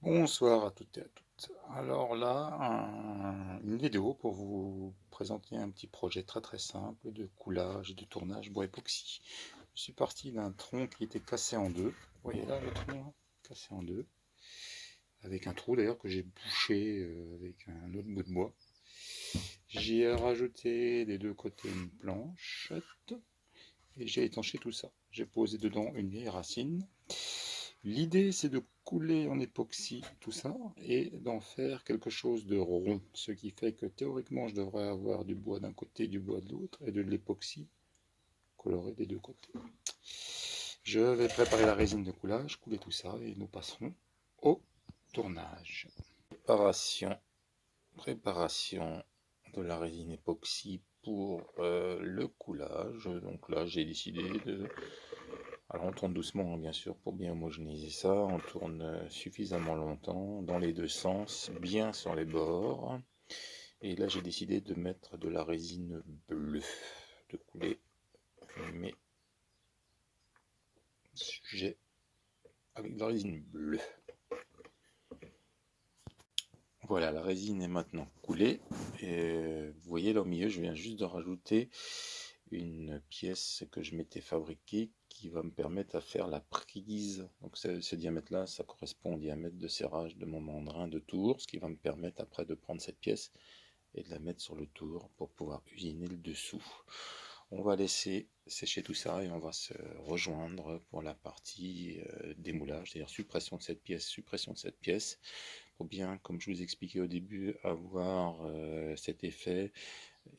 Bonsoir à toutes et à toutes. Alors là, une vidéo pour vous présenter un petit projet très simple de coulage et de tournage bois époxy. Je suis parti d'un tronc qui était cassé en deux. Vous voyez là le tronc là, cassé en deux, avec un trou d'ailleurs que j'ai bouché avec un autre bout de bois. J'y ai rajouté des deux côtés une planchette et j'ai étanché tout ça. J'ai posé dedans une vieille racine. L'idée, c'est de couler en époxy tout ça et d'en faire quelque chose de rond, ce qui fait que théoriquement, je devrais avoir du bois d'un côté, du bois de l'autre, et de l'époxy coloré des deux côtés. Je vais préparer la résine de coulage, couler tout ça, et nous passerons au tournage. Préparation de la résine époxy pour le coulage. Donc là, j'ai décidé de... Alors on tourne doucement, hein, bien sûr, pour bien homogénéiser ça. On tourne suffisamment longtemps, dans les deux sens, bien sur les bords. Et là, j'ai décidé de mettre de la résine bleue, de couler mes sujets avec de la résine bleue. Voilà, la résine est maintenant coulée. Et vous voyez là au milieu, je viens juste de rajouter une pièce que je m'étais fabriquée qui va me permettre à faire la prise. Donc ce diamètre-là, ça correspond au diamètre de serrage de mon mandrin de tour, ce qui va me permettre après de prendre cette pièce et de la mettre sur le tour pour pouvoir usiner le dessous. On va laisser sécher tout ça et on va se rejoindre pour la partie démoulage, c'est-à-dire suppression de cette pièce, pour bien, comme je vous expliquais au début, avoir cet effet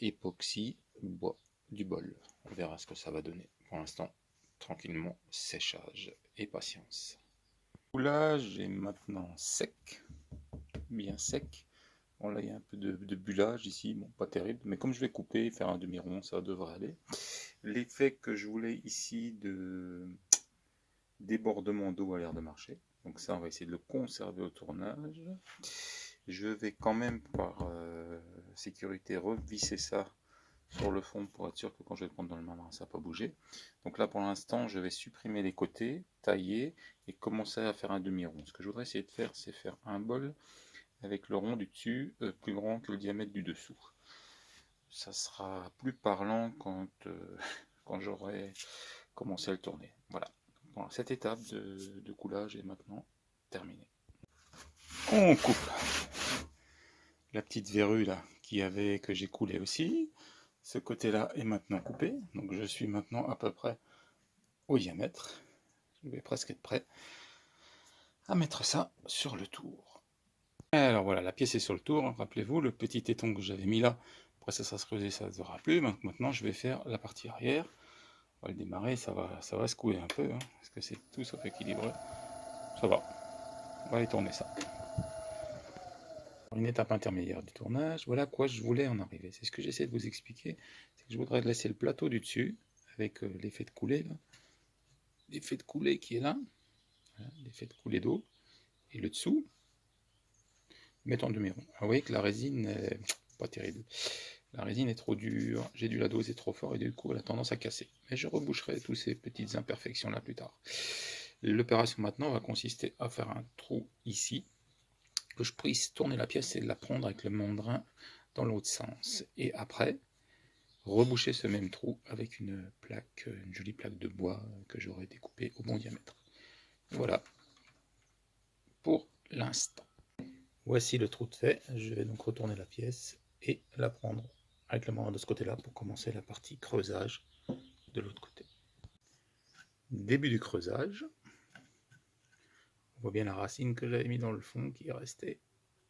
époxy bois du bol. On verra ce que ça va donner. Pour l'instant, tranquillement, séchage et patience. Le coulage est maintenant sec, bien sec. Bon là il y a un peu de bullage ici, bon pas terrible, mais comme je vais couper, faire un demi-rond, ça devrait aller. L'effet que je voulais ici de débordement d'eau a l'air de marcher, donc ça on va essayer de le conserver au tournage. Je vais quand même par sécurité revisser ça sur le fond pour être sûr que quand je vais le prendre dans le main, ça va pas bouger. Donc là pour l'instant je vais supprimer les côtés, tailler et commencer à faire un demi-rond. Ce que je voudrais essayer de faire, c'est faire un bol avec le rond du dessus plus grand que le diamètre du dessous. Ça sera plus parlant quand, quand j'aurai commencé à le tourner. Voilà. Bon, cette étape de coulage est maintenant terminée. On coupe la petite verrue là que j'ai coulée aussi. Ce côté-là est maintenant coupé, donc je suis maintenant à peu près au diamètre. Je vais presque être prêt à mettre ça sur le tour. Alors voilà, la pièce est sur le tour. Rappelez-vous, le petit téton que j'avais mis là, après ça sera creusé, ça ne se verra plus. Maintenant, je vais faire la partie arrière. On va le démarrer, ça va secouer un peu, hein, parce que c'est tout sauf équilibré. Ça va, on va aller tourner ça. Une étape intermédiaire du tournage, voilà à quoi je voulais en arriver. C'est ce que j'essaie de vous expliquer, c'est que je voudrais laisser le plateau du dessus, avec l'effet de coulée, l'effet de coulée qui est là, voilà, l'effet de coulée d'eau, et le dessous, mettre en demi-rond. Ah, vous voyez que la résine est pas terrible. La résine est trop dure, j'ai dû la doser trop fort et du coup elle a tendance à casser. Mais je reboucherai toutes ces petites imperfections là plus tard. L'opération maintenant va consister à faire un trou ici, que je puisse tourner la pièce et la prendre avec le mandrin dans l'autre sens. Et après, reboucher ce même trou avec une plaque, une jolie plaque de bois que j'aurai découpée au bon diamètre. Voilà pour l'instant. Voici le trou de fait. Je vais donc retourner la pièce et la prendre avec le mandrin de ce côté-là pour commencer la partie creusage de l'autre côté. Début du creusage. On voit bien la racine que j'avais mis dans le fond qui est restée.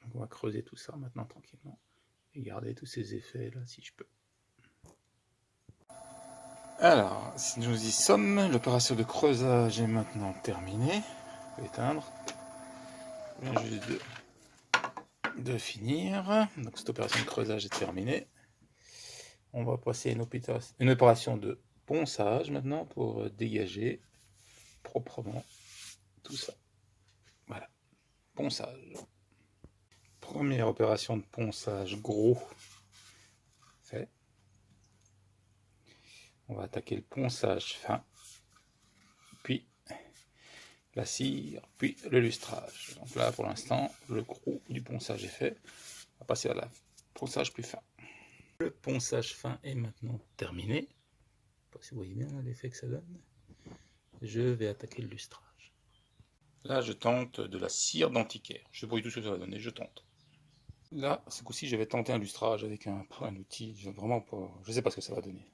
Donc on va creuser tout ça maintenant tranquillement et garder tous ces effets là si je peux. Alors, si nous y sommes, l'opération de creusage est maintenant terminée. Je vais éteindre. Je viens juste de finir. Donc cette opération de creusage est terminée. On va passer à une opération de ponçage maintenant pour dégager proprement tout ça. Voilà, ponçage. Première opération de ponçage gros fait. On va attaquer le ponçage fin, puis la cire, puis le lustrage. Donc là, pour l'instant, le gros du ponçage est fait. On va passer à la ponçage plus fin. Le ponçage fin est maintenant terminé. Je ne sais pas si vous voyez bien l'effet que ça donne. Je vais attaquer le lustrage. Là, je tente de la cire d'antiquaire. Je ne sais pas du tout ce que ça va donner, je tente. Là, ce coup-ci, je vais tenter un lustrage avec un outil. Je ne sais pas ce que ça va donner.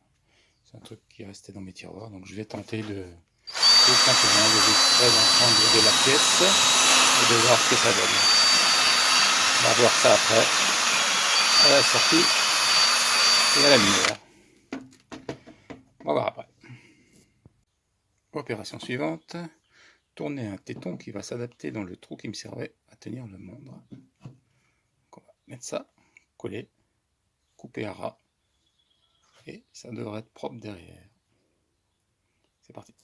C'est un truc qui restait dans mes tiroirs, donc je vais tenter de tout simplement de l'extrait d'ensemble de la pièce et de voir ce que ça donne. On va voir ça après, à la sortie et à la lumière. On va voir après. Opération suivante, tourner un téton qui va s'adapter dans le trou qui me servait à tenir le mondre. Donc on va mettre ça, coller, couper à ras, et ça devrait être propre derrière. C'est parti.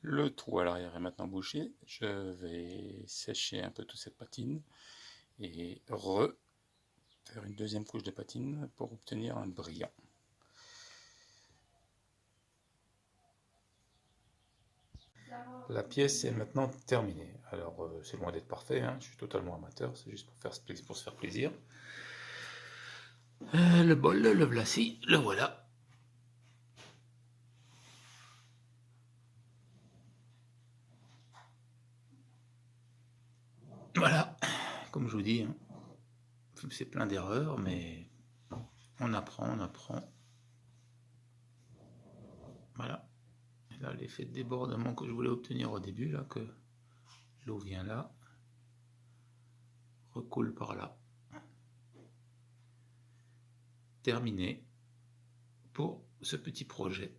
Le trou à l'arrière est maintenant bouché. Je vais sécher un peu toute cette patine et faire une deuxième couche de patine pour obtenir un brillant. La pièce est maintenant terminée. Alors c'est loin d'être parfait, hein. Je suis totalement amateur, c'est juste pour se faire plaisir. Le bol, le voici, le voilà. Voilà, comme je vous dis, hein, c'est plein d'erreurs, mais on apprend. Voilà. Et là, l'effet de débordement que je voulais obtenir au début, là, que l'eau vient là, recoule par là. Terminé pour ce petit projet.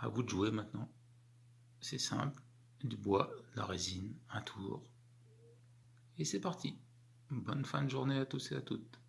À vous de jouer maintenant. C'est simple, du bois, de la résine, un tour. Et c'est parti. Bonne fin de journée à tous et à toutes.